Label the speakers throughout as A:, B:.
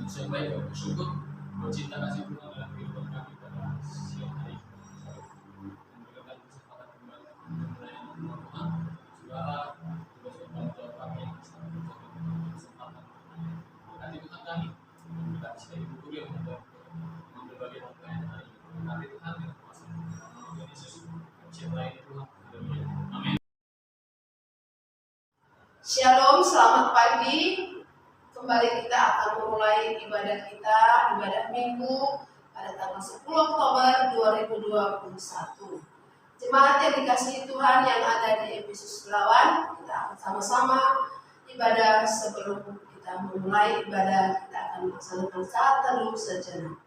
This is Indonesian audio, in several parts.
A: Yang baik bersyukur bercinta kasih Tuhan dalam kehidupan kami pada siang hari ini. Memberikan kesempatan kembali melayani Tuhan. Segala tugas dan tanggung jawab kami yang selalu menjadi kesempatan. Berkati Tuhan kami. Kita bisa dibutuh yang mengambil bagian pelayanan hari ini. Berkati Tuhan yang kuasa. Nama Yesus. Siang lain Tuhan. Amin.
B: Shalom, selamat pagi. Kembali kita akan memulai ibadah kita, ibadah minggu pada tanggal 10 Oktober 2021. Jemaat yang dikasihi Tuhan yang ada di Efesus Belawan, kita akan sama-sama ibadah. Sebelum kita memulai ibadah, kita akan melaksanakan saat teduh sejenak.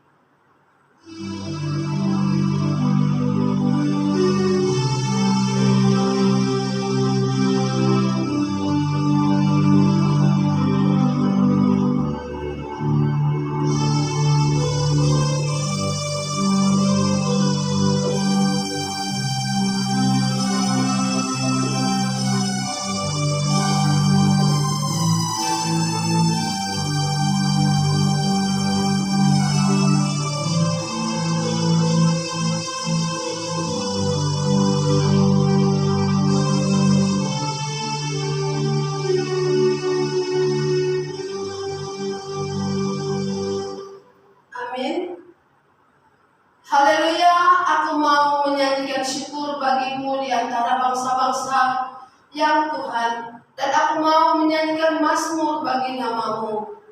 B: Haleluya, aku mau menyanyikan syukur bagimu di antara bangsa-bangsa yang Tuhan, dan aku mau menyanyikan mazmur bagi namamu.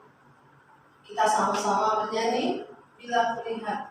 B: Kita sama-sama bernyanyi, bila kulihat.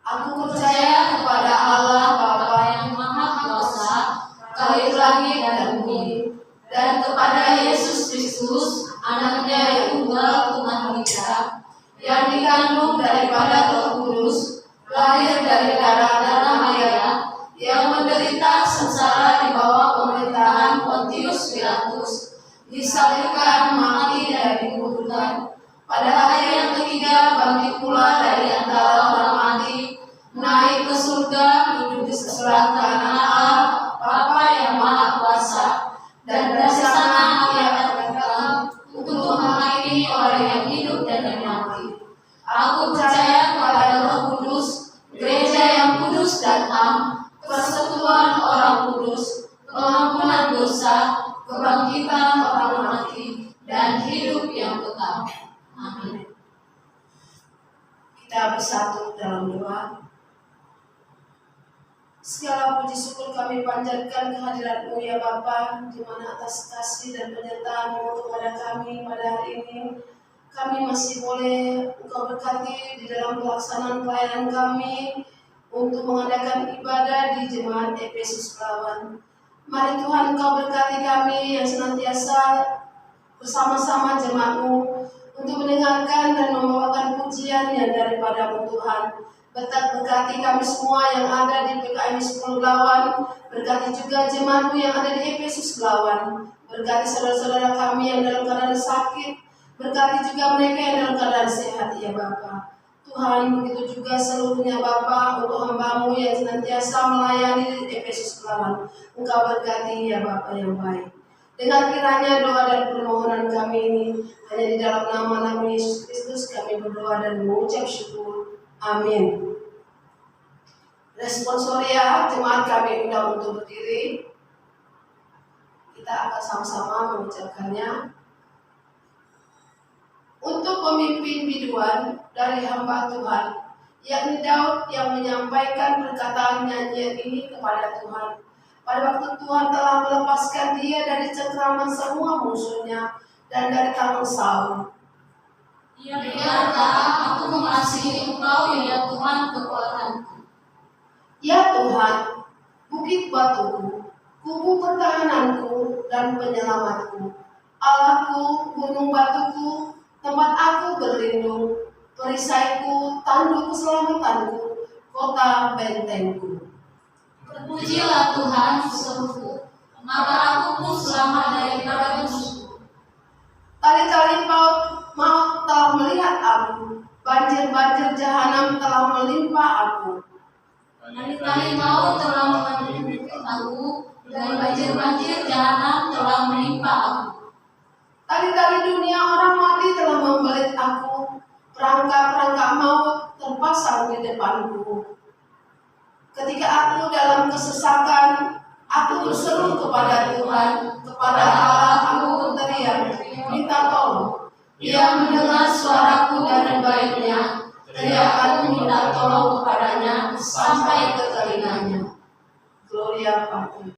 B: Aku percaya kepada Allah Bapa yang Maha Kuasa, Khalid langit dan bumi, dan kepada Yesus Kristus, Anaknya yang tunggal Tuhan kita, yang dikandung daripada Roh Kudus, lahir dari darah Maria, yang menderita sengsara di bawah pemerintahan Pontius Pilatus, disalibkan, mati, dan dikuburkan. Pada hari yang ketiga bangkit pula dari antara orang mati, naik ke surga, duduk di sebelah kanan Allah Bapa yang Maha Kuasa, dan dari sana Ia akan datang kudus dan am, persekutuan orang kudus, pengampunan dosa, kebangkitan orang mati, dan hidup yang kekal. Amin.
C: Kita bersatu dalam doa. Segala puji syukur kami panjatkan kehadirat-Mu ya Bapa, di mana atas kasih dan penyertaan-Mu kepada kami pada hari ini, kami masih boleh Engkau berkati di dalam pelaksanaan pelayanan kami untuk mengadakan ibadah di Jemaat Efesus Pelawan. Mari Tuhan Engkau berkati kami yang senantiasa bersama-sama jemaat-Mu untuk mendengarkan dan membawakan pujian yang daripada-Mu Tuhan. Berkati kami semua yang ada di PKM 10 Belawan, berkati juga jemaat-Mu yang ada di Efesus Belawan, berkati saudara-saudara kami yang dalam keadaan sakit, berkati juga mereka yang dalam keadaan sehat ya Bapa. Tuhan, begitu juga seluruhnya Bapa untuk hamba-Mu yang senantiasa melayani di Efesus Belawan. Engkau berkati ya Bapa yang baik. Dengar kiranya doa dan permohonan kami ini, hanya di dalam nama Yesus Kristus kami berdoa dan mengucap syukur. Amin. Responsoria jemaat kami undang untuk berdiri. Kita akan sama-sama mengucapkannya. Untuk pemimpin biduan dari hamba Tuhan, yakni Daud yang menyampaikan perkataan nyanyian ini kepada Tuhan. Pada waktu Tuhan telah melepaskan dia dari cengkraman semua musuhnya dan dari tangan Saul.
B: Ia berkata, aku mengasihi Engkau ya Tuhan kekuatanku.
C: Ya Tuhan, bukit batuku, kubu pertahananku dan penyelamatku, Allahku, gunung batuku, tempat aku berlindung, perisaiku, tanduk keselamatanku, kota bentengku.
B: Terpujilah Tuhan seruku, maka aku pun selamat daripada musuhku.
C: Tali-tali maut telah melihat aku, banjir-banjir jahanam telah menimpa aku.
B: Tali-tali maut telah mengelilingi aku, dan banjir-banjir jahanam telah menimpa aku.
C: Tali-tali dunia orang mati telah membelit aku, perangkap-perangkap maut terpasang di depanku. Ketika aku dalam kesesakan, aku berseru kepada Tuhan, kepada Allah aku berteriak, minta tolong. Ia mendengar suaraku dari baiknya, teriakan minta tolong kepadanya sampai ke telinganya. Gloria Patri.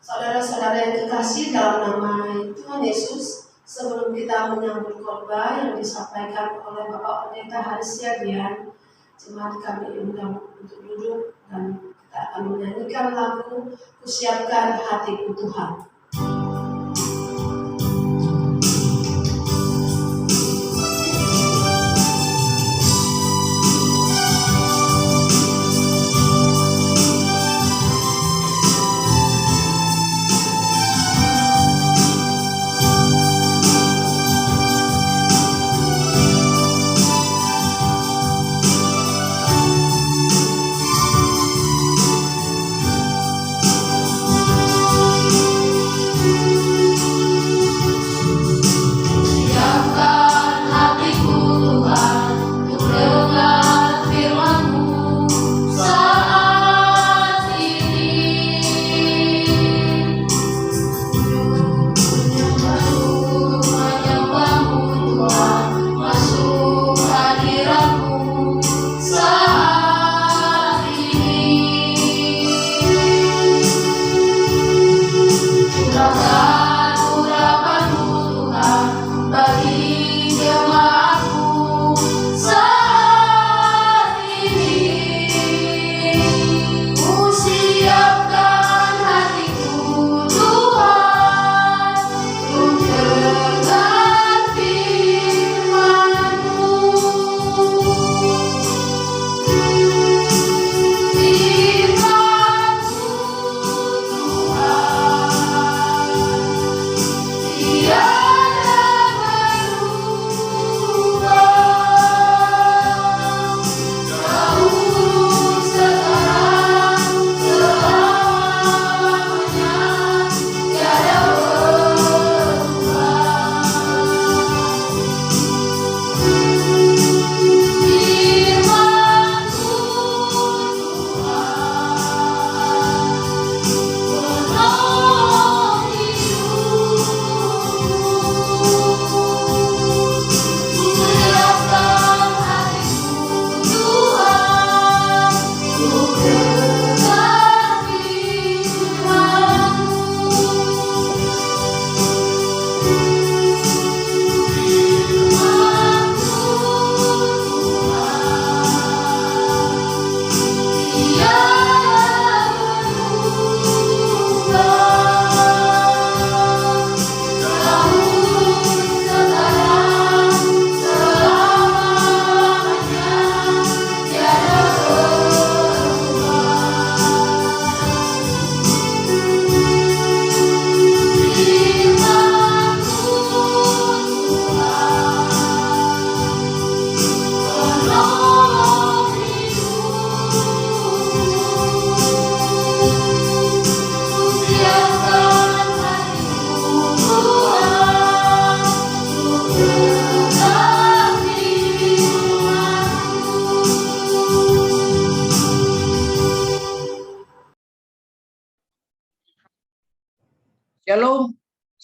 C: Saudara-saudara yang kekasih dalam nama Tuhan Yesus, sebelum kita menyambut khotbah yang disampaikan oleh Bapak Pendeta Haris Yadian, jemaat kami undang untuk duduk dan kita akan menyanyikan lagu Kusiapkan Hatiku Tuhan.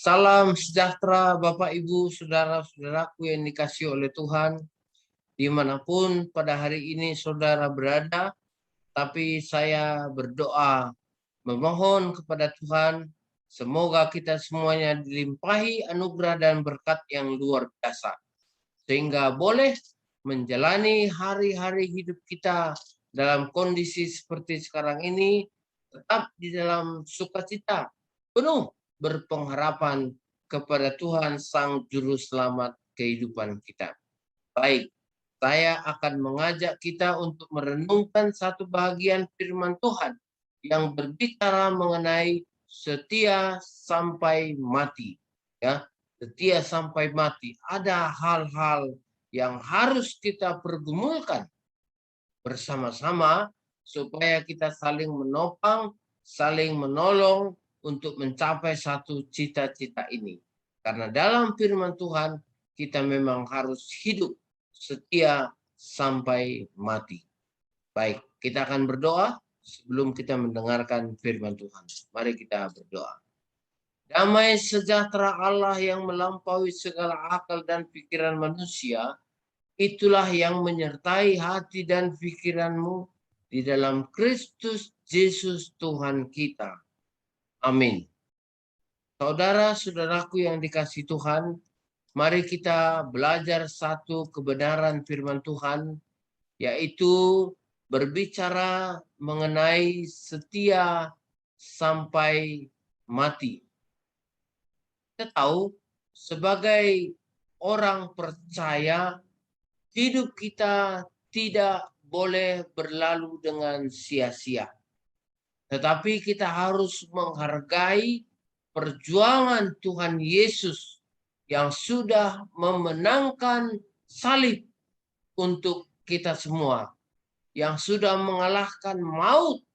D: Salam sejahtera Bapak Ibu Saudara-saudaraku yang dikasihi oleh Tuhan. Dimanapun pada hari ini saudara berada, tapi saya berdoa memohon kepada Tuhan, semoga kita semuanya dilimpahi anugerah dan berkat yang luar biasa, sehingga boleh menjalani hari-hari hidup kita dalam kondisi seperti sekarang ini, tetap di dalam sukacita, penuh berpengharapan kepada Tuhan Sang Juru Selamat kehidupan kita. Baik, saya akan mengajak kita untuk merenungkan satu bagian firman Tuhan yang berbicara mengenai setia sampai mati. Ya, setia sampai mati. Ada hal-hal yang harus kita pergumulkan bersama-sama supaya kita saling menopang, saling menolong untuk mencapai satu cita-cita ini. Karena dalam firman Tuhan kita memang harus hidup setia sampai mati. Baik, kita akan berdoa sebelum kita mendengarkan firman Tuhan. Mari kita berdoa. Damai sejahtera Allah yang melampaui segala akal dan pikiran manusia, itulah yang menyertai hati dan pikiranmu di dalam Kristus Yesus Tuhan kita. Amin. Saudara-saudaraku yang dikasihi Tuhan, mari kita belajar satu kebenaran firman Tuhan, yaitu berbicara mengenai setia sampai mati. Kita tahu sebagai orang percaya, hidup kita tidak boleh berlalu dengan sia-sia. Tetapi kita harus menghargai perjuangan Tuhan Yesus yang sudah memenangkan salib untuk kita semua. Yang sudah mengalahkan maut,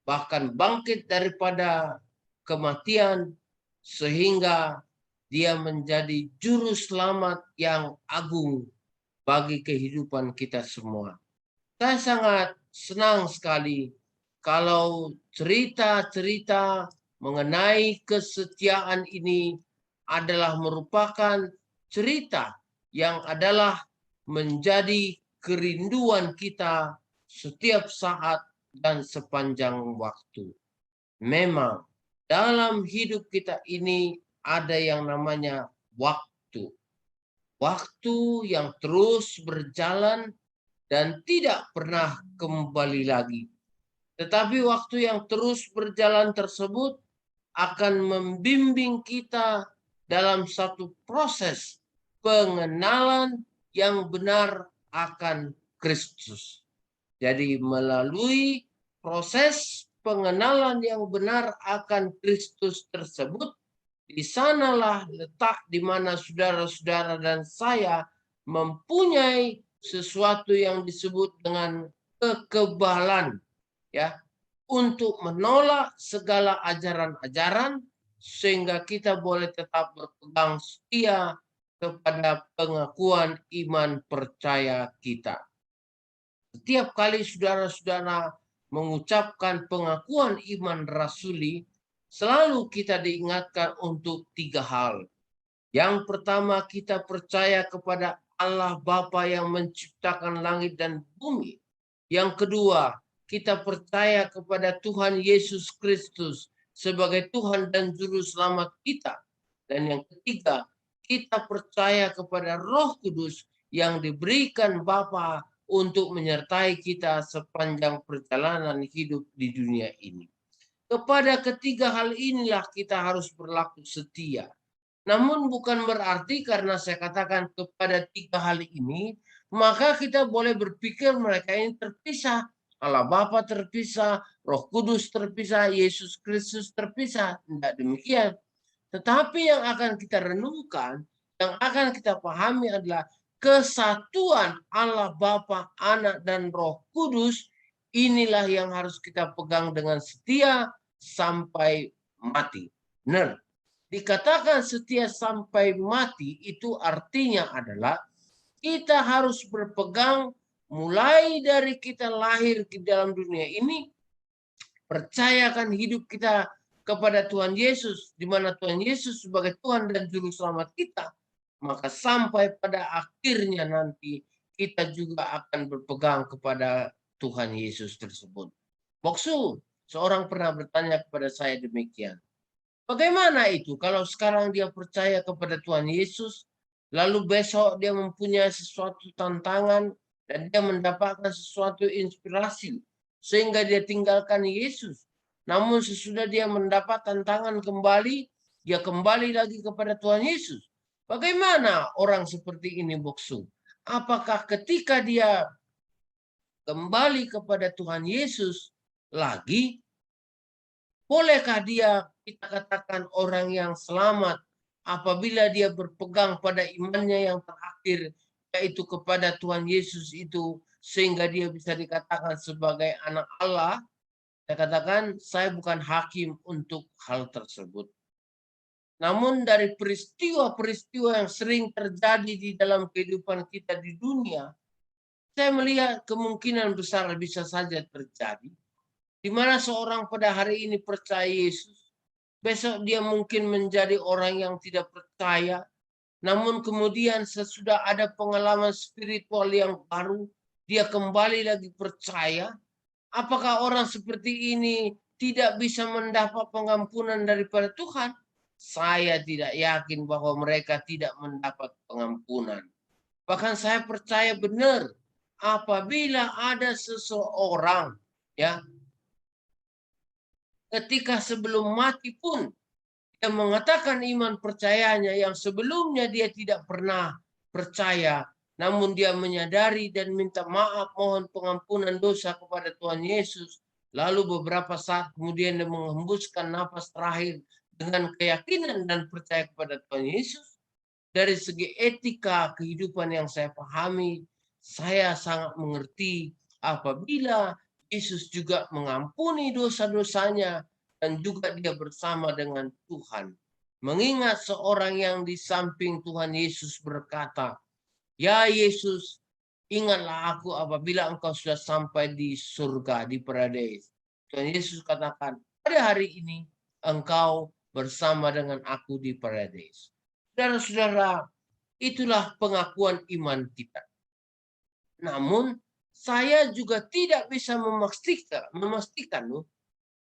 D: bahkan bangkit daripada kematian, sehingga dia menjadi juru selamat yang agung bagi kehidupan kita semua. Saya sangat senang sekali kalau cerita-cerita mengenai kesetiaan ini adalah merupakan cerita yang adalah menjadi kerinduan kita setiap saat dan sepanjang waktu. Memang dalam hidup kita ini ada yang namanya waktu. Waktu yang terus berjalan dan tidak pernah kembali lagi. Tetapi waktu yang terus berjalan tersebut akan membimbing kita dalam satu proses pengenalan yang benar akan Kristus. Jadi melalui proses pengenalan yang benar akan Kristus tersebut, di sanalah letak di mana saudara-saudara dan saya mempunyai sesuatu yang disebut dengan kekebalan, ya, untuk menolak segala ajaran-ajaran sehingga kita boleh tetap berpegang setia kepada pengakuan iman percaya kita. Setiap kali saudara-saudara mengucapkan pengakuan iman rasuli, selalu kita diingatkan untuk 3 hal. Yang pertama, kita percaya kepada Allah Bapa yang menciptakan langit dan bumi. Yang kedua, kita percaya kepada Tuhan Yesus Kristus sebagai Tuhan dan Juru Selamat kita. Dan yang ketiga, kita percaya kepada Roh Kudus yang diberikan Bapa untuk menyertai kita sepanjang perjalanan hidup di dunia ini. Kepada ketiga hal inilah kita harus berlaku setia. Namun bukan berarti karena saya katakan kepada 3 hal ini, maka kita boleh berpikir mereka ini terpisah. Allah Bapa terpisah, Roh Kudus terpisah, Yesus Kristus terpisah. Tidak demikian. Tetapi yang akan kita renungkan, yang akan kita pahami adalah kesatuan Allah Bapa, Anak, dan Roh Kudus. Inilah yang harus kita pegang dengan setia sampai mati. Benar. Dikatakan setia sampai mati itu artinya adalah kita harus berpegang mulai dari kita lahir ke dalam dunia ini, percayakan hidup kita kepada Tuhan Yesus, di mana Tuhan Yesus sebagai Tuhan dan Juru Selamat kita, maka sampai pada akhirnya nanti kita juga akan berpegang kepada Tuhan Yesus tersebut. Boksu, seorang pernah bertanya kepada saya demikian. Bagaimana itu kalau sekarang dia percaya kepada Tuhan Yesus, lalu besok dia mempunyai sesuatu tantangan dan dia mendapatkan sesuatu inspirasi sehingga dia tinggalkan Yesus. Namun sesudah dia mendapat tantangan kembali, dia kembali lagi kepada Tuhan Yesus. Bagaimana orang seperti ini, Boksu? Apakah ketika dia kembali kepada Tuhan Yesus lagi, bolehkah dia kita katakan orang yang selamat apabila dia berpegang pada imannya yang terakhir, yaitu kepada Tuhan Yesus itu, sehingga dia bisa dikatakan sebagai anak Allah? Saya katakan, saya bukan hakim untuk hal tersebut. Namun dari peristiwa-peristiwa yang sering terjadi di dalam kehidupan kita di dunia, saya melihat kemungkinan besar bisa saja terjadi, di mana seorang pada hari ini percaya Yesus, besok dia mungkin menjadi orang yang tidak percaya, namun kemudian sesudah ada pengalaman spiritual yang baru, dia kembali lagi percaya. Apakah orang seperti ini tidak bisa mendapat pengampunan daripada Tuhan? Saya tidak yakin bahwa mereka tidak mendapat pengampunan. Bahkan saya percaya benar, apabila ada seseorang ya ketika sebelum mati pun dia mengatakan iman percayanya yang sebelumnya dia tidak pernah percaya, namun dia menyadari dan minta maaf, mohon pengampunan dosa kepada Tuhan Yesus. Lalu beberapa saat kemudian dia menghembuskan nafas terakhir dengan keyakinan dan percaya kepada Tuhan Yesus. Dari segi etika kehidupan yang saya pahami, saya sangat mengerti apabila Yesus juga mengampuni dosa-dosanya dan juga dia bersama dengan Tuhan. Mengingat seorang yang di samping Tuhan Yesus berkata, "Ya Yesus, ingatlah aku apabila engkau sudah sampai di surga, di paradis." Tuhan Yesus katakan, "Pada hari ini engkau bersama dengan aku di paradis." Saudara-saudara, itulah pengakuan iman kita. Namun, saya juga tidak bisa memastikan loh,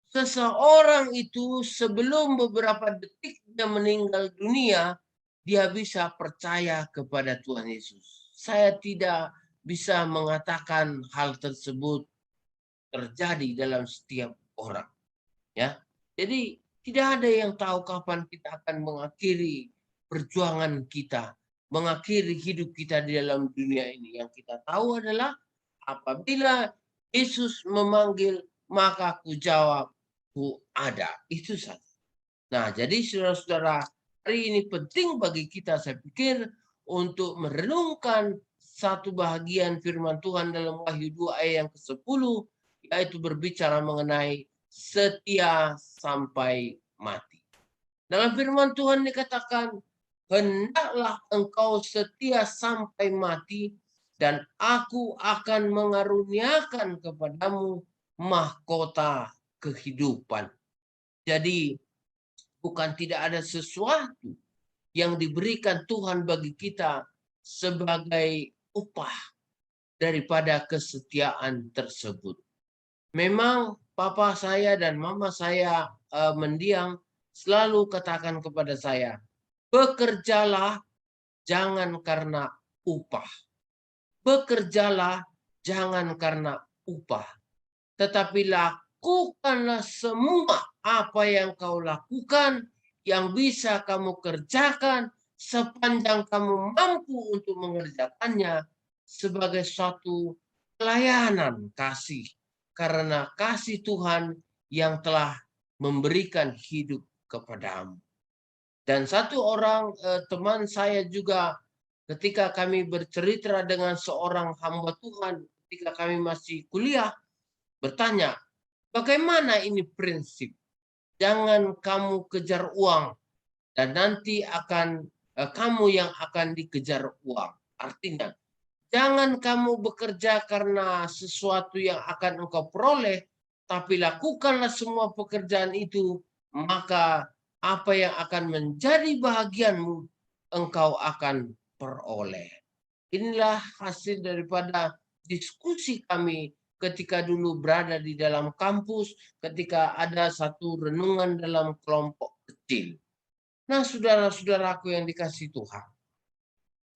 D: seseorang itu sebelum beberapa detik dia meninggal dunia, dia bisa percaya kepada Tuhan Yesus. Saya tidak bisa mengatakan hal tersebut terjadi dalam setiap orang. Ya, jadi tidak ada yang tahu kapan kita akan mengakhiri perjuangan kita, mengakhiri hidup kita di dalam dunia ini. Yang kita tahu adalah apabila Yesus memanggil, maka aku jawab, ku ada. Itu saja. Nah, jadi saudara-saudara, hari ini penting bagi kita, saya pikir, untuk merenungkan satu bahagian firman Tuhan dalam Wahyu 2 ayat yang ke-10, yaitu berbicara mengenai setia sampai mati. Dalam firman Tuhan dikatakan, hendaklah engkau setia sampai mati, dan aku akan mengaruniakan kepadamu mahkota kehidupan. Jadi, bukan tidak ada sesuatu yang diberikan Tuhan bagi kita sebagai upah daripada kesetiaan tersebut. Memang papa saya dan mama saya mendiang selalu katakan kepada saya, bekerjalah jangan karena upah. Bekerjalah jangan karena upah. Tetapi lakukanlah semua apa yang kau lakukan, yang bisa kamu kerjakan sepanjang kamu mampu untuk mengerjakannya sebagai suatu pelayanan kasih. Karena kasih Tuhan yang telah memberikan hidup kepadamu. Dan satu orang teman saya juga ketika kami bercerita dengan seorang hamba Tuhan, ketika kami masih kuliah, bertanya, bagaimana ini prinsip? Jangan kamu kejar uang dan nanti akan kamu yang akan dikejar uang. Artinya, jangan kamu bekerja karena sesuatu yang akan engkau peroleh, tapi lakukanlah semua pekerjaan itu maka apa yang akan menjadi bahagianmu engkau akan peroleh. Inilah hasil daripada diskusi kami ketika dulu berada di dalam kampus, ketika ada satu renungan dalam kelompok kecil. Nah, saudara-saudaraku yang dikasihi Tuhan,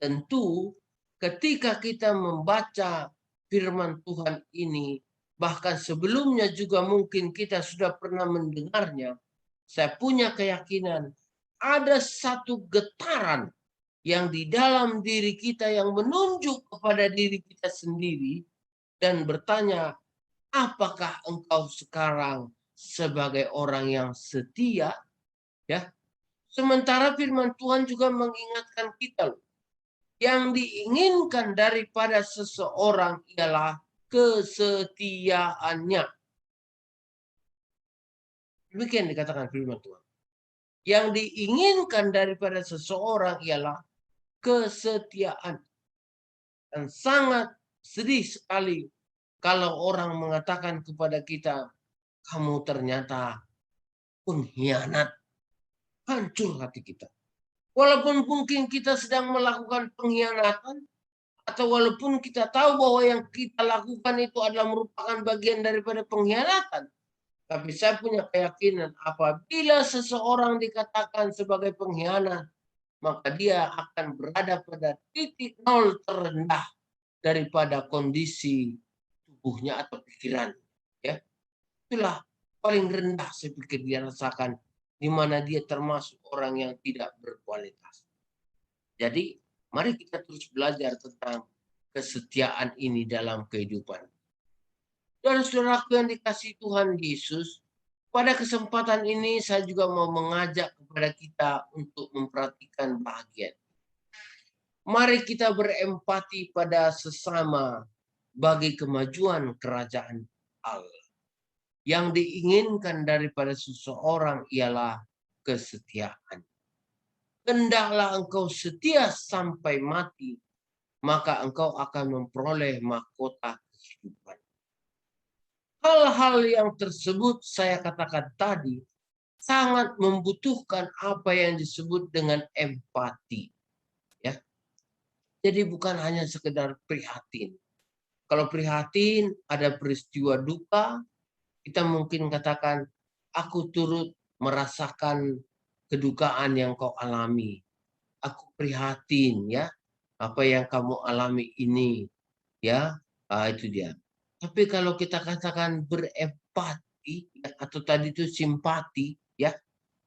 D: tentu ketika kita membaca firman Tuhan ini, bahkan sebelumnya juga mungkin kita sudah pernah mendengarnya, saya punya keyakinan ada satu getaran yang di dalam diri kita yang menunjuk kepada diri kita sendiri dan bertanya, apakah engkau sekarang sebagai orang yang setia? Ya, sementara firman Tuhan juga mengingatkan kita, yang diinginkan daripada seseorang ialah kesetiaannya. Demikian dikatakan firman Tuhan. Yang diinginkan daripada seseorang ialah kesetiaan. Dan sangat sedih sekali kalau orang mengatakan kepada kita, kamu ternyata pengkhianat. Hancur hati kita. Walaupun mungkin kita sedang melakukan pengkhianatan, atau walaupun kita tahu bahwa yang kita lakukan itu adalah merupakan bagian daripada pengkhianatan. Tapi saya punya keyakinan apabila seseorang dikatakan sebagai pengkhianat, maka dia akan berada pada titik nol terendah daripada kondisi tubuhnya atau pikiran. Ya, itulah paling rendah saya pikir dia rasakan, di mana dia termasuk orang yang tidak berkualitas. Jadi, mari kita terus belajar tentang kesetiaan ini dalam kehidupan. Saudara-saudaraku yang dikasihi Tuhan Yesus, pada kesempatan ini saya juga mau mengajak kepada kita untuk memperhatikan bahagian. Mari kita berempati pada sesama bagi kemajuan kerajaan Allah. Yang diinginkan daripada seseorang ialah kesetiaan. Hendaklah engkau setia sampai mati, maka engkau akan memperoleh mahkota kehidupan. Hal-hal yang tersebut saya katakan tadi sangat membutuhkan apa yang disebut dengan empati. Ya. Jadi bukan hanya sekedar prihatin. Kalau prihatin ada peristiwa duka, kita mungkin katakan, aku turut merasakan kedukaan yang kau alami. Aku prihatin ya, apa yang kamu alami ini. Ya, itu dia. Tapi kalau kita katakan berempati, ya, atau tadi itu simpati, ya.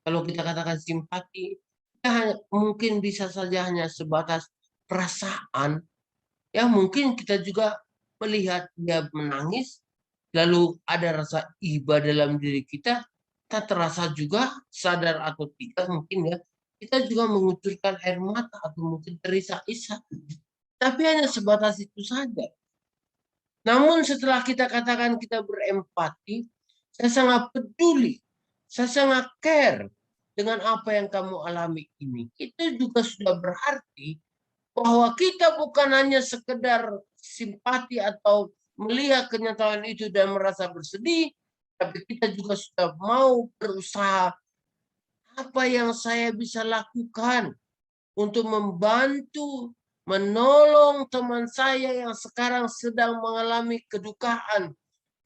D: Kalau kita katakan simpati, ya mungkin bisa saja hanya sebatas perasaan. Ya, mungkin kita juga melihat dia menangis, lalu ada rasa iba dalam diri kita, kita terasa juga sadar atau tidak mungkin ya, kita juga mengucurkan air mata atau mungkin terisak-isak. Tapi hanya sebatas itu saja. Namun setelah kita katakan kita berempati, saya sangat peduli, saya sangat care dengan apa yang kamu alami ini. Itu juga sudah berarti bahwa kita bukan hanya sekedar simpati atau melihat kenyataan itu dan merasa bersedih, tapi kita juga sudah mau berusaha apa yang saya bisa lakukan untuk membantu, menolong teman saya yang sekarang sedang mengalami kedukaan,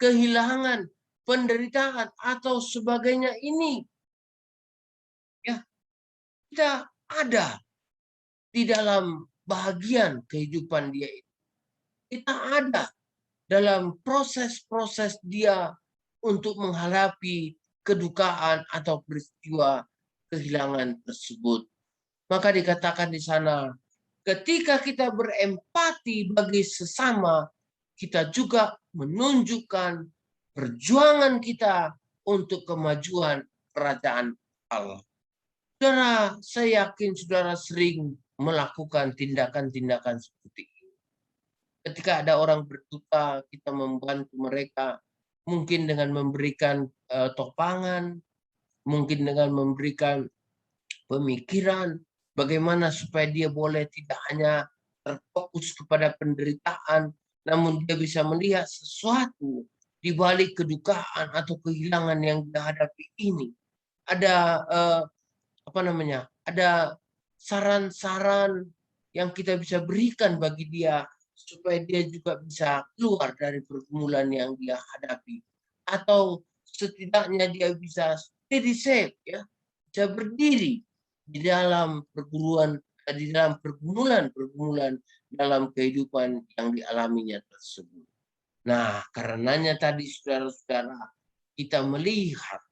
D: kehilangan, penderitaan, atau sebagainya ini. Ya, kita ada di dalam bahagian kehidupan dia itu. Kita ada dalam proses-proses dia untuk menghadapi kedukaan atau peristiwa kehilangan tersebut. Maka dikatakan di sana, ketika kita berempati bagi sesama, kita juga menunjukkan perjuangan kita untuk kemajuan kerajaan Allah. Saudara, saya yakin saudara sering melakukan tindakan-tindakan seperti ini. Ketika ada orang berduka, kita membantu mereka, mungkin dengan memberikan topangan, mungkin dengan memberikan pemikiran, bagaimana supaya dia boleh tidak hanya terfokus kepada penderitaan, namun dia bisa melihat sesuatu di balik kedukaan atau kehilangan yang dihadapi ini. ada ada saran-saran yang kita bisa berikan bagi dia supaya dia juga bisa keluar dari pergumulan yang dia hadapi, atau setidaknya dia bisa steady safe, ya, bisa berdiri di dalam pergumulan dalam kehidupan yang dialaminya tersebut. Nah, karenanya tadi saudara-saudara, kita melihat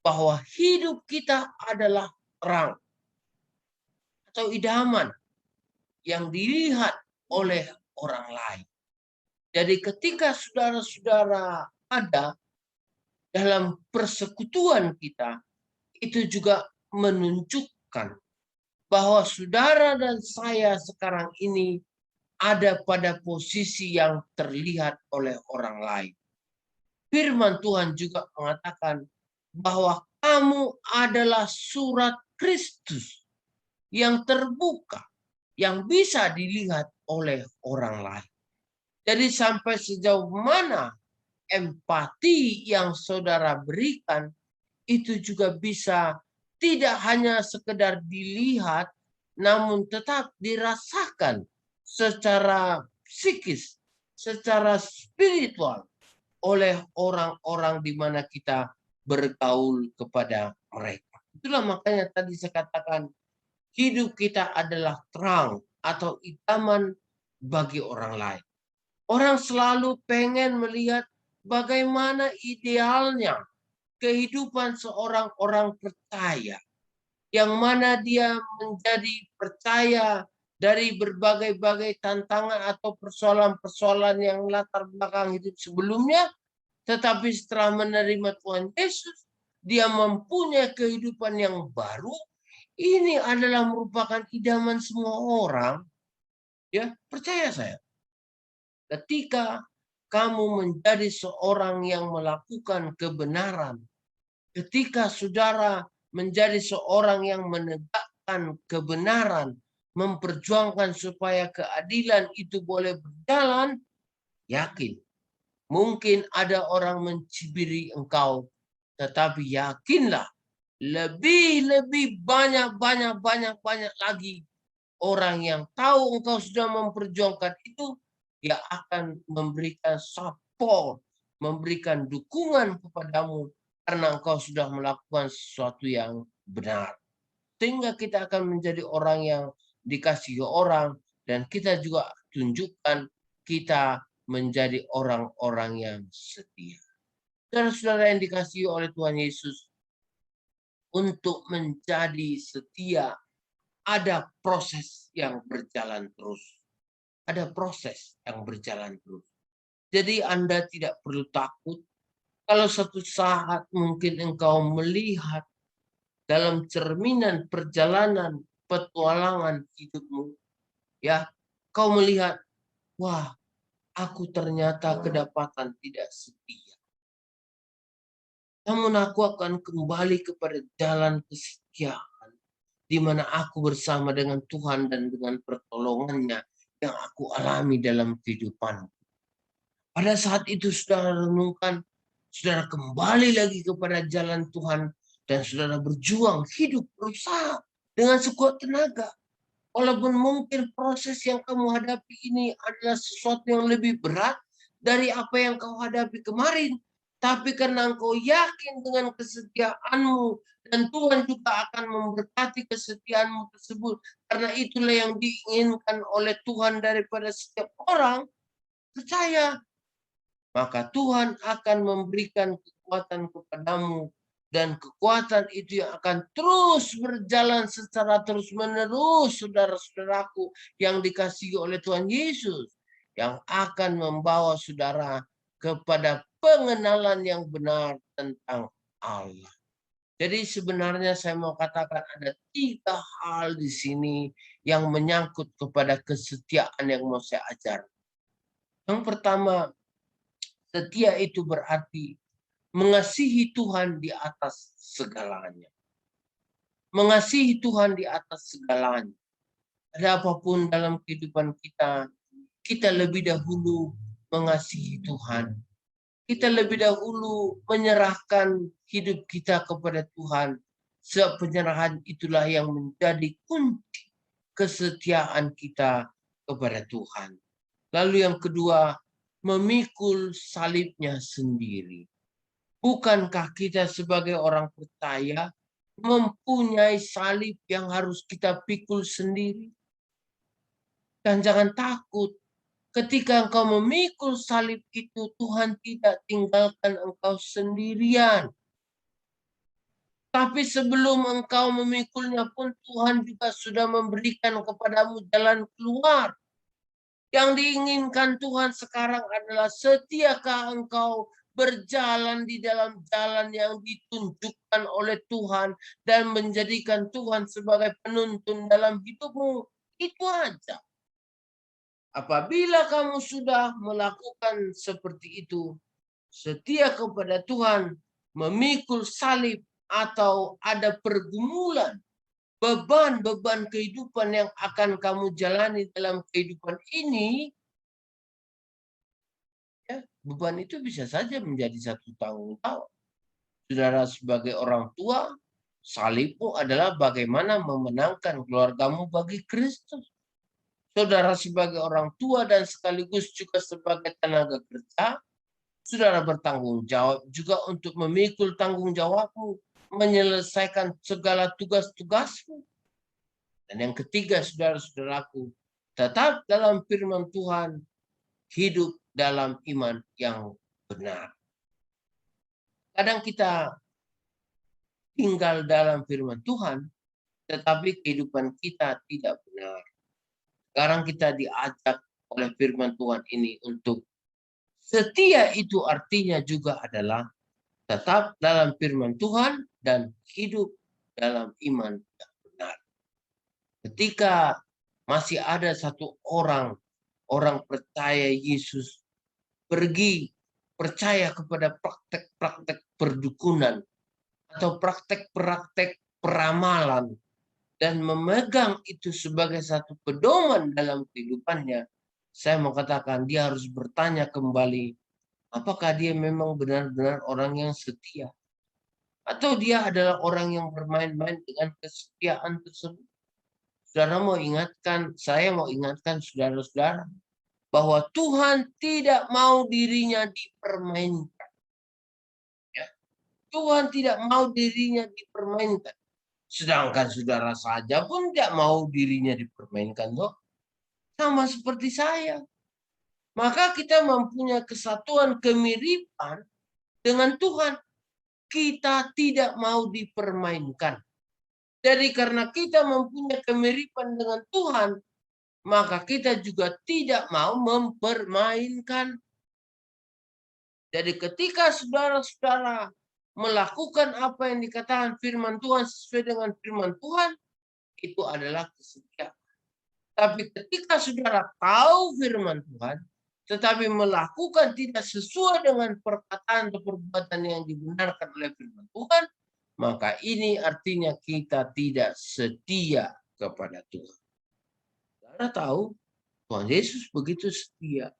D: bahwa hidup kita adalah terang atau idaman yang dilihat oleh orang lain. Jadi ketika saudara-saudara ada dalam persekutuan kita, itu juga menunjukkan bahwa saudara dan saya sekarang ini ada pada posisi yang terlihat oleh orang lain. Firman Tuhan juga mengatakan bahwa kamu adalah surat Kristus yang terbuka, yang bisa dilihat oleh orang lain. Jadi sampai sejauh mana empati yang saudara berikan itu juga bisa tidak hanya sekedar dilihat, namun tetap dirasakan secara psikis, secara spiritual oleh orang-orang di mana kita bergaul kepada mereka. Itulah makanya tadi saya katakan hidup kita adalah terang atau idaman bagi orang lain. Orang selalu pengen melihat bagaimana idealnya kehidupan seorang orang percaya, yang mana dia menjadi percaya dari berbagai-bagai tantangan atau persoalan-persoalan yang latar belakang hidup sebelumnya, tetapi setelah menerima Tuhan Yesus, dia mempunyai kehidupan yang baru. Ini adalah merupakan idaman semua orang. Ya, percaya saya. Ketika kamu menjadi seorang yang melakukan kebenaran, ketika saudara menjadi seorang yang menegakkan kebenaran, memperjuangkan supaya keadilan itu boleh berjalan, yakin. Mungkin ada orang mencibiri engkau, tetapi yakinlah lebih banyak lagi orang yang tahu engkau sudah memperjuangkan itu, dia akan memberikan support, memberikan dukungan kepadamu karena engkau sudah melakukan sesuatu yang benar. Sehingga kita akan menjadi orang yang dikasihi orang, dan kita juga tunjukkan kita menjadi orang-orang yang setia. Saudara-saudara yang dikasihi oleh Tuhan Yesus, untuk menjadi setia ada proses yang berjalan terus. Ada proses yang berjalan terus. Jadi Anda tidak perlu takut kalau suatu saat mungkin engkau melihat dalam cerminan perjalanan petualangan hidupmu, ya, kau melihat, wah, aku ternyata kedapatan tidak setia. Namun aku akan kembali kepada jalan kesetiaan, di mana aku bersama dengan Tuhan dan dengan pertolongannya yang aku alami dalam kehidupan. Pada saat itu saudara renungkan, saudara kembali lagi kepada jalan Tuhan, dan saudara berjuang, hidup, berusaha dengan sekuat tenaga. Walaupun mungkin proses yang kamu hadapi ini adalah sesuatu yang lebih berat dari apa yang kau hadapi kemarin. Tapi karena engkau yakin dengan kesetiaanmu, dan Tuhan juga akan memberkati kesetiaanmu tersebut. Karena itulah yang diinginkan oleh Tuhan daripada setiap orang, percaya. Maka Tuhan akan memberikan kekuatan kepadamu, dan kekuatan itu yang akan terus berjalan secara terus-menerus, saudara-saudaraku yang dikasihi oleh Tuhan Yesus, yang akan membawa saudara kepada pengenalan yang benar tentang Allah. Jadi sebenarnya saya mau katakan ada 3 hal di sini yang menyangkut kepada kesetiaan yang mau saya ajar. Yang pertama, setia itu berarti mengasihi Tuhan di atas segalanya. Mengasihi Tuhan di atas segalanya. Ada apapun dalam kehidupan kita, kita lebih dahulu mengasihi Tuhan. kita lebih dahulu menyerahkan hidup kita kepada Tuhan. Sebab penyerahan itulah yang menjadi kunci kesetiaan kita kepada Tuhan. Lalu yang kedua, memikul salibnya sendiri. Bukankah kita sebagai orang percaya mempunyai salib yang harus kita pikul sendiri? Dan jangan takut. Ketika engkau memikul salib itu, Tuhan tidak tinggalkan engkau sendirian. Tapi sebelum engkau memikulnya pun Tuhan juga sudah memberikan kepadamu jalan keluar. Yang diinginkan Tuhan sekarang adalah setiakah engkau berjalan di dalam jalan yang ditunjukkan oleh Tuhan dan menjadikan Tuhan sebagai penuntun dalam hidupmu. Itu aja. Apabila kamu sudah melakukan seperti itu, setia kepada Tuhan, memikul salib atau ada pergumulan, beban-beban kehidupan yang akan kamu jalani dalam kehidupan ini, ya, beban itu bisa saja menjadi satu tanggung jawab. Saudara sebagai orang tua, salibmu adalah bagaimana memenangkan keluargamu bagi Kristus. Saudara sebagai orang tua dan sekaligus juga sebagai tenaga kerja, saudara bertanggung jawab juga untuk memikul tanggung jawabmu, menyelesaikan segala tugas-tugasmu. Dan yang ketiga, saudara-saudaraku, tetap dalam firman Tuhan, hidup dalam iman yang benar. Kadang kita tinggal dalam firman Tuhan, tetapi kehidupan kita tidak benar. Sekarang kita diajak oleh firman Tuhan ini untuk setia, itu artinya juga adalah tetap dalam firman Tuhan dan hidup dalam iman yang benar. Ketika masih ada satu orang percaya Yesus pergi percaya kepada praktek-praktek perdukunan atau praktek-praktek peramalan dan memegang itu sebagai satu pedoman dalam kehidupannya, saya mau katakan dia harus bertanya kembali, apakah dia memang benar-benar orang yang setia? Atau dia adalah orang yang bermain-main dengan kesetiaan tersebut? Saya mau ingatkan saudara-saudara, bahwa Tuhan tidak mau dirinya dipermainkan. Ya. Tuhan tidak mau dirinya dipermainkan. Sedangkan saudara saja pun tidak mau dirinya dipermainkan. Toh. Sama seperti saya. Maka kita mempunyai kesatuan kemiripan dengan Tuhan. Kita tidak mau dipermainkan. Jadi karena kita mempunyai kemiripan dengan Tuhan, maka kita juga tidak mau mempermainkan. Jadi ketika saudara-saudara melakukan apa yang dikatakan firman Tuhan sesuai dengan firman Tuhan, itu adalah kesetiaan. Tapi ketika saudara tahu firman Tuhan, tetapi melakukan tidak sesuai dengan perkataan atau perbuatan yang dibenarkan oleh firman Tuhan, maka ini artinya kita tidak setia kepada Tuhan. Saudara tahu, Tuhan Yesus begitu setia.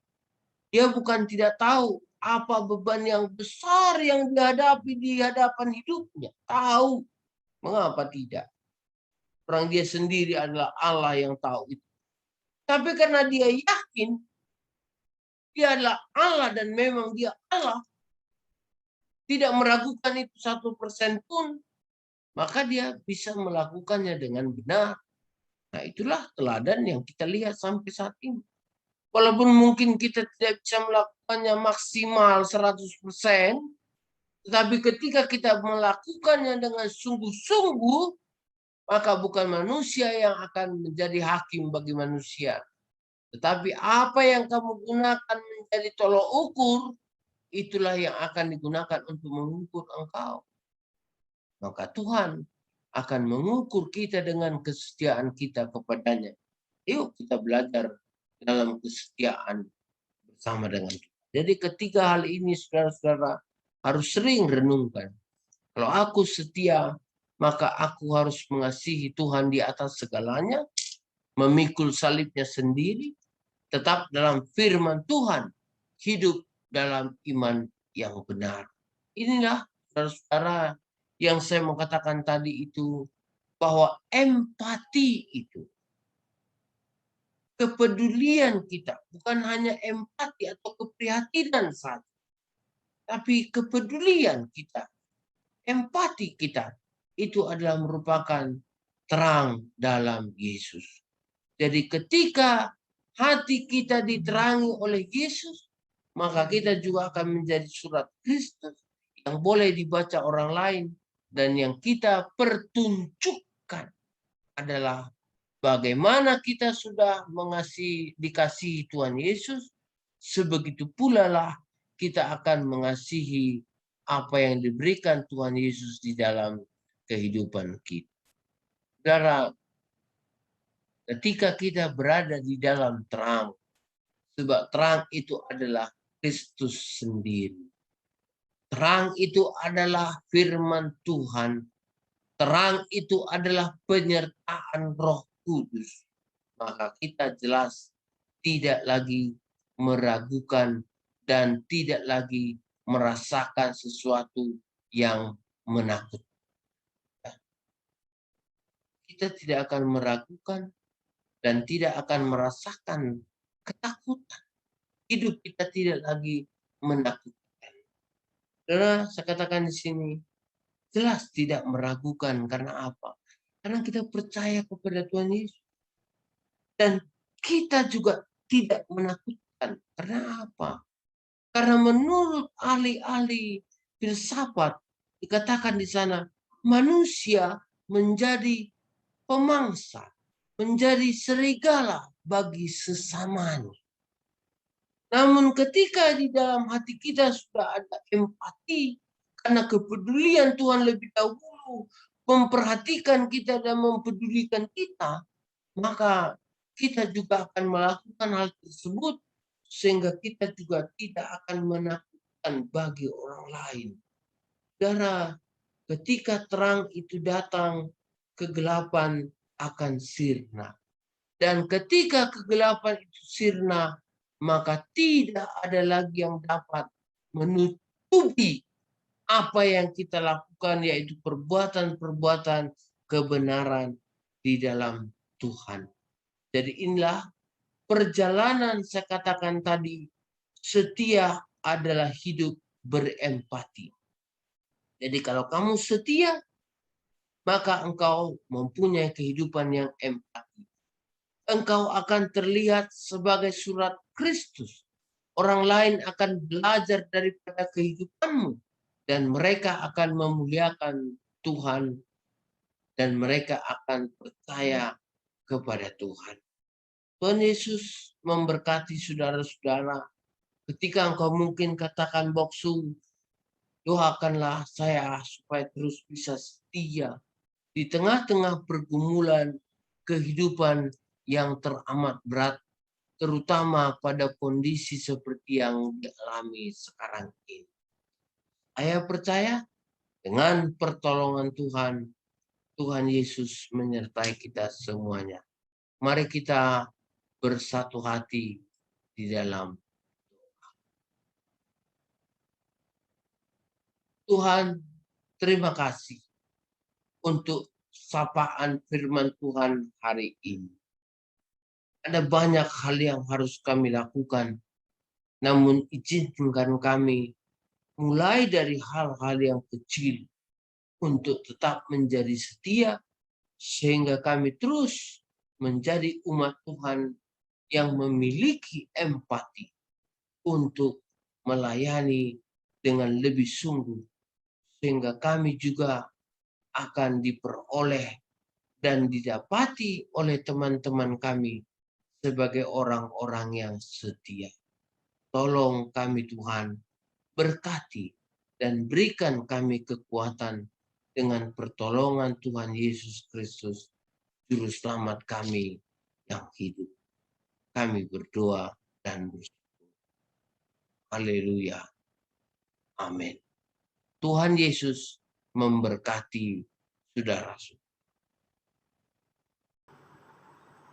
D: Dia bukan tidak tahu apa beban yang besar yang dihadapi di hadapan hidupnya. Tahu. Mengapa tidak? Orang dia sendiri adalah Allah yang tahu itu. Tapi karena dia yakin dia adalah Allah dan memang dia Allah, tidak meragukan itu 1% pun, maka dia bisa melakukannya dengan benar. Nah, itulah teladan yang kita lihat sampai saat ini. Walaupun mungkin kita tidak bisa melakukannya maksimal 100%, tetapi ketika kita melakukannya dengan sungguh-sungguh, maka bukan manusia yang akan menjadi hakim bagi manusia. Tetapi apa yang kamu gunakan menjadi tolok ukur, itulah yang akan digunakan untuk mengukur engkau. Maka Tuhan akan mengukur kita dengan kesetiaan kita kepadanya. Yuk kita belajar dalam kesetiaan bersama dengan Tuhan. Jadi ketiga hal ini saudara-saudara harus sering renungkan. Kalau aku setia, maka aku harus mengasihi Tuhan di atas segalanya, memikul salibnya sendiri, tetap dalam firman Tuhan, hidup dalam iman yang benar. Inilah saudara-saudara yang saya mau katakan tadi itu, bahwa empati itu, kepedulian kita, bukan hanya empati atau keprihatinan saja, tapi kepedulian kita, empati kita, itu adalah merupakan terang dalam Yesus. Jadi ketika hati kita diterangi oleh Yesus, maka kita juga akan menjadi surat Kristus yang boleh dibaca orang lain, dan yang kita pertunjukkan adalah bagaimana kita sudah dikasihi Tuhan Yesus, sebegitu pula lah kita akan mengasihi apa yang diberikan Tuhan Yesus di dalam kehidupan kita. Saudara, ketika kita berada di dalam terang, sebab terang itu adalah Kristus sendiri. Terang itu adalah firman Tuhan. Terang itu adalah penyertaan Roh Kudus. Maka kita jelas tidak lagi meragukan dan tidak lagi merasakan sesuatu yang menakutkan. Kita tidak akan meragukan dan tidak akan merasakan ketakutan. Hidup kita tidak lagi menakutkan. Karena saya katakan di sini, jelas tidak meragukan. Karena apa? Karena kita percaya kepada Tuhan Yesus. Dan kita juga tidak menakutkan. Karena apa? Karena menurut ahli-ahli filsafat, dikatakan di sana, manusia menjadi pemangsa, menjadi serigala bagi sesamanya. Namun ketika di dalam hati kita sudah ada empati, karena kepedulian Tuhan lebih dahulu memperhatikan kita dan mempedulikan kita, maka kita juga akan melakukan hal tersebut, sehingga kita juga tidak akan menakutkan bagi orang lain. Saudara, ketika terang itu datang, kegelapan akan sirna. Dan ketika kegelapan itu sirna, maka tidak ada lagi yang dapat menutupi apa yang kita lakukan, yaitu perbuatan-perbuatan kebenaran di dalam Tuhan. Jadi inilah perjalanan saya katakan tadi, setia adalah hidup berempati. Jadi kalau kamu setia, maka engkau mempunyai kehidupan yang empati. Engkau akan terlihat sebagai surat Kristus. Orang lain akan belajar daripada kehidupanmu. Dan mereka akan memuliakan Tuhan. Dan mereka akan percaya kepada Tuhan. Tuhan Yesus memberkati saudara-saudara. Ketika engkau mungkin katakan, Boksu, doakanlah saya supaya terus bisa setia di tengah-tengah pergumulan kehidupan yang teramat berat, terutama pada kondisi seperti yang dialami sekarang ini. Saya percaya dengan pertolongan Tuhan, Tuhan Yesus menyertai kita semuanya. Mari kita bersatu hati di dalam doa. Tuhan, terima kasih untuk sapaan firman Tuhan hari ini. Ada banyak hal yang harus kami lakukan, namun izinkan kami mulai dari hal-hal yang kecil untuk tetap menjadi setia, sehingga kami terus menjadi umat Tuhan yang memiliki empati untuk melayani dengan lebih sungguh, sehingga kami juga akan diperoleh dan didapati oleh teman-teman kami sebagai orang-orang yang setia. Tolong kami Tuhan, berkati dan berikan kami kekuatan dengan pertolongan Tuhan Yesus Kristus, Juru Selamat kami yang hidup. Kami berdoa dan bersyukur. Haleluya. Amin. Tuhan Yesus memberkati saudara-saudara.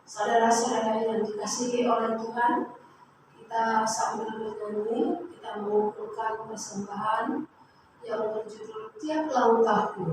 C: Saudara-saudara yang dikasihi oleh Tuhan, kita kita sambil bernyanyi, kita mengumpulkan persembahan yang berjudul Tiap Langkahku.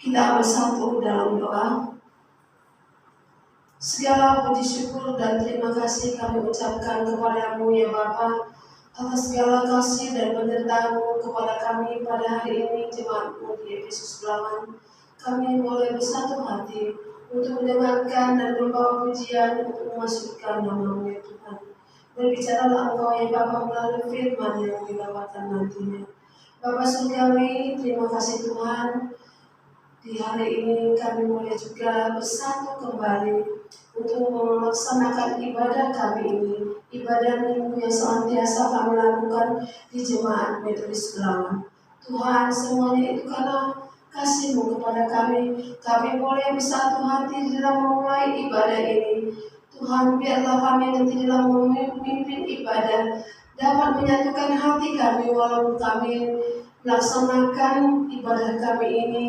C: Kita bersatu dalam doa. Segala puji syukur dan terima kasih kami ucapkan kepadamu ya Bapa atas segala kasih dan penyertaan-Mu kepada kami pada hari ini jemaat-Mu di Efesus Belawan. Kami boleh bersatu hati untuk mendengarkan dan membawa pujian untuk memasukkan nama-Mu ya Tuhan. Berbicaralah Engkau ya Bapa melalui firman yang didapatkan nantinya. Bapa Surgawi, terima kasih Tuhan. Di hari ini kami boleh juga bersatu kembali untuk melaksanakan ibadah kami ini, ibadah minggu yang senantiasa kami lakukan di Jemaat Metodis Belawan. Tuhan, semuanya itu karena kasih-Mu kepada kami boleh bersatu hati di dalam memulai ibadah ini. Tuhan, biarlah kami nanti dalam memimpin ibadah dapat menyatukan hati kami walaupun kami melaksanakan ibadah kami ini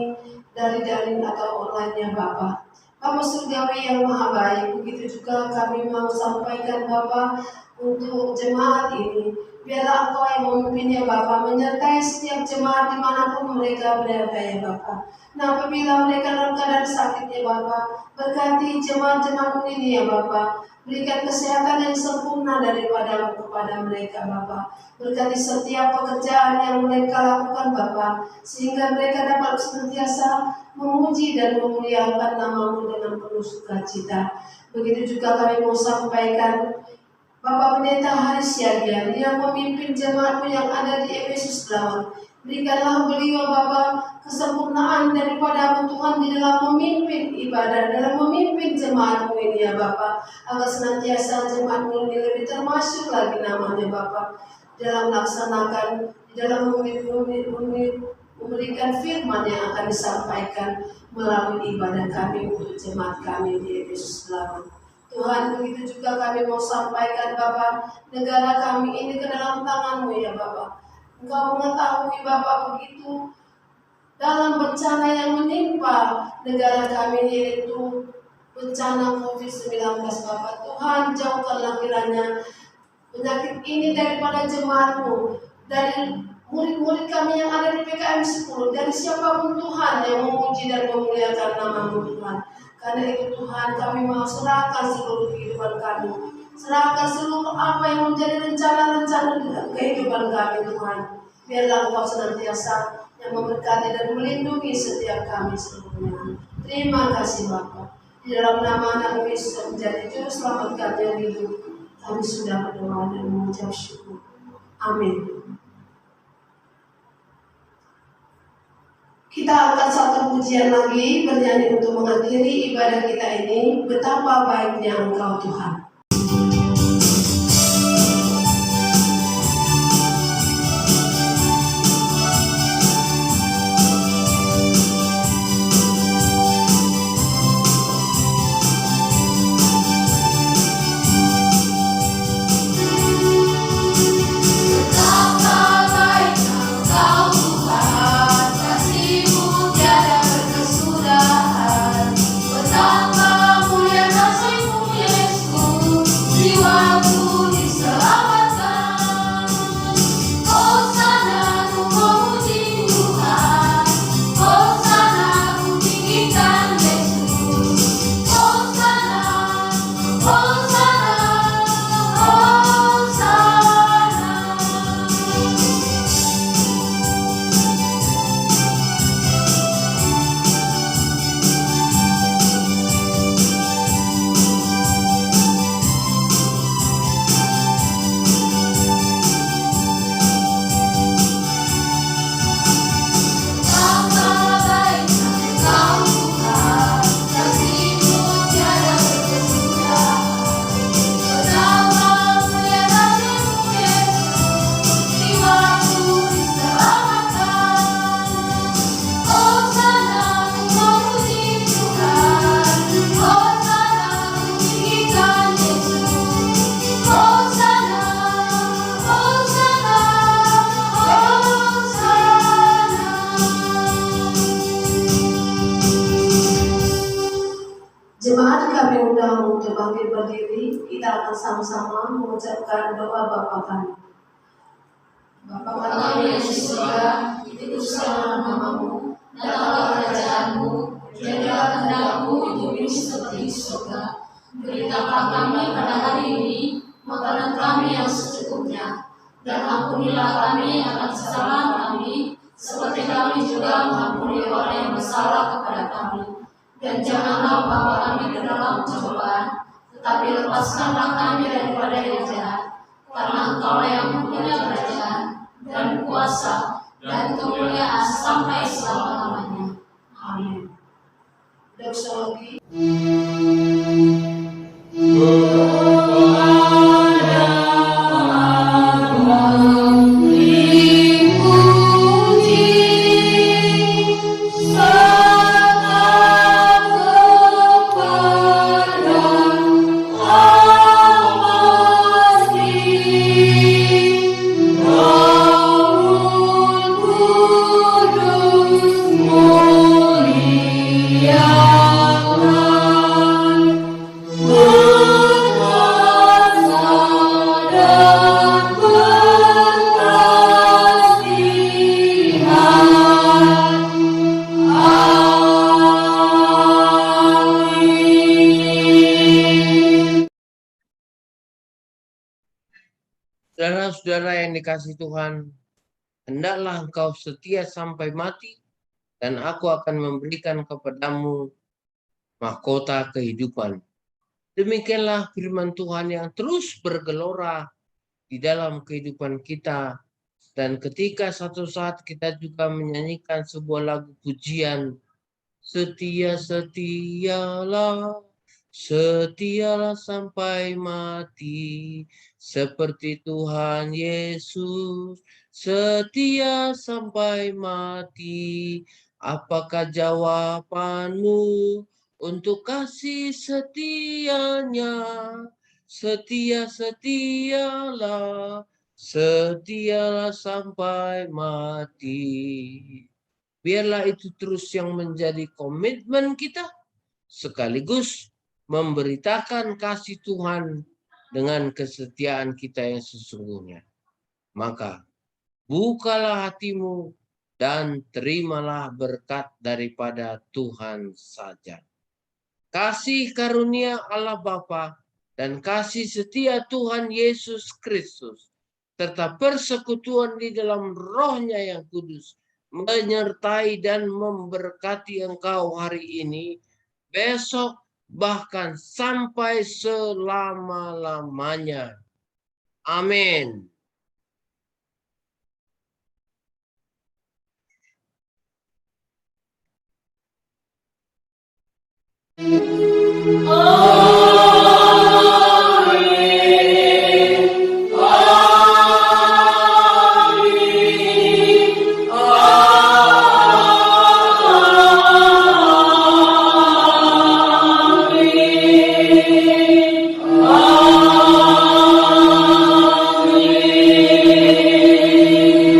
C: dari daring atau online-nya Bapa. Bapa Surgawi yang Maha Baik, begitu juga kami mau sampaikan Bapa untuk jemaat ini. Biarlah Engkau yang memimpinnya Bapa, menyertai setiap jemaat dimanapun mereka berada ya Bapa. Nah, apabila mereka dalam keadaan sakit ya Bapa, berkati jemaat-jemaat ini ya Bapa. Berikan kesehatan yang sempurna daripada kepada mereka Bapa. Berkati setiap pekerjaan yang mereka lakukan Bapa, sehingga mereka dapat senantiasa memuji dan memuliakan nama-Mu dengan penuh sukacita. Begitu juga kami mau sampaikan Bapak Pendeta Haris Yagian yang memimpin jemaat-Mu yang ada di Efesus Belawan. Berikanlah beliau Bapa kesempurnaan daripada Tuhan di dalam memimpin ibadah, dalam memimpin jemaat-Mu ini ya Bapa, agar senantiasa jemaat-Mu ini lebih termasuk lagi namanya Bapa dalam melaksanakan, di dalam memberikan firman yang akan disampaikan melalui ibadah kami untuk jemaat kami di Efesus Belawan. Tuhan, begitu juga kami mau sampaikan Bapak, negara kami ini ke dalam tangan-Mu ya Bapak. Engkau mengetahui Bapak begitu dalam bencana yang menimpa negara kami, yaitu bencana COVID-19 Bapak. Tuhan, jauhkanlah kiranya penyakit ini daripada jemaat-Mu, dari murid-murid kami yang ada di PKM 10, dari siapapun Tuhan yang memuji dan memuliakan nama-Mu Tuhan. Karena itu Tuhan, kami mau serahkan seluruh kehidupan kami, serahkan seluruh apa yang menjadi rencana-rencana dalam kehidupan kami Tuhan. Biarlah Engkau senantiasa yang memberkati dan melindungi setiap kami seluruhnya. Terima kasih Bapa. Di dalam nama anak Yesus yang menjadi juru selamat kami yang hidup, kami sudah berdoa dan mengucap syukur. Amin. Kita akan satu pujian lagi bernyanyi untuk mengakhiri ibadah kita ini. Betapa baiknya Engkau Tuhan.
B: Betapa mulia kasih-Mu Yesus, jiwaku diselamatkan. Hosana ku memuji Tuhan, Hosana ku tinggikan Yesus. Hosana, Hosana, Hosana. Betapa baiknya Engkau Tuhan, kasih-Mu tiada berkesudahan. Betapa mulia kasih-Mu Yesus, jiwaku diselamatkan. Hosana ku memuji Tuhan, Hosana ku tinggikan Yesus. Hosana, Hosana, Hosana.
C: Jemaat kami undang untuk bangkit berdiri. Kita akan sama-sama mengucapkan doa Bapa kami. Bapa kami yang di surga, dikuduskanlah nama-Mu, datanglah kerajaan-Mu, jadilah kehendak-Mu di bumi seperti di surga. Berikanlah kami pada hari ini makanan kami yang secukupnya, dan ampunilah kami akan kesalahan kami, seperti kami juga mengampuni orang yang bersalah kepada kami. Dan janganlah bawa kami ke dalam pencobaan, tetapi lepaskanlah kami daripada yang jahat. Karena Engkau yang mempunyai kerajaan dan kuasa dan kemuliaan sampai selama-lamanya. Amin. Doksologi.
D: Saudara-saudara yang dikasihi Tuhan, hendaklah engkau setia sampai mati, dan aku akan memberikan kepadamu mahkota kehidupan. Demikianlah firman Tuhan yang terus bergelora di dalam kehidupan kita. Dan ketika satu saat kita juga menyanyikan sebuah lagu pujian, setia, setialah, setialah sampai mati, seperti Tuhan Yesus, setia sampai mati. Apakah jawabanmu? untuk kasih setianya. Setialah sampai mati. Biarlah itu terus yang menjadi komitmen kita, sekaligus memberitakan kasih Tuhan dengan kesetiaan kita yang sesungguhnya. Maka bukalah hatimu dan terimalah berkat daripada Tuhan saja. Kasih karunia Allah Bapa dan kasih setia Tuhan Yesus Kristus serta persekutuan di dalam Roh-Nya yang kudus menyertai dan memberkati engkau hari ini, besok, bahkan sampai selama-lamanya. Amin.
B: Oh